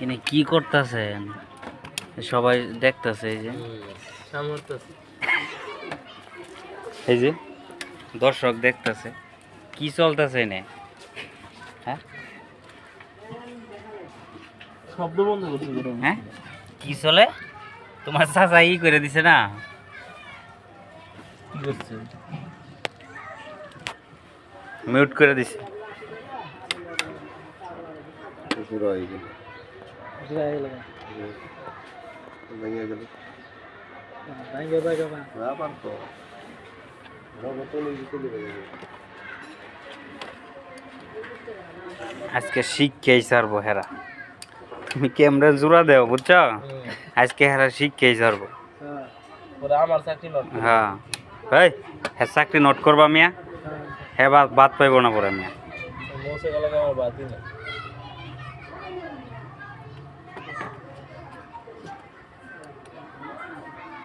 এনে কি করতেছেন? সবাই দেখতেছে এই যে এই যে দর্শক দেখতেছে কি চলতেছে এনে। হ্যাঁ শব্দ বন্ধ করছি। হ্যাঁ কি চলে? তোমার চাচা ই করে দিছে না? কি করছে? মিউট করে দিছে। আজকে শিক্ষাই ছাড়বো হেরা। তুমি ক্যামেরা জোড়া দেও বুঝছো? আজকে হেরা শিক্ষাই ছাড়বো। আমার চাকরি নট। হ্যাঁ হ্যাঁ চাকরি নোট করবা মিয়া। হ্যাঁ বাদ পাইব না পরে মিয়া। মোছে গেলে আমার বাদই না।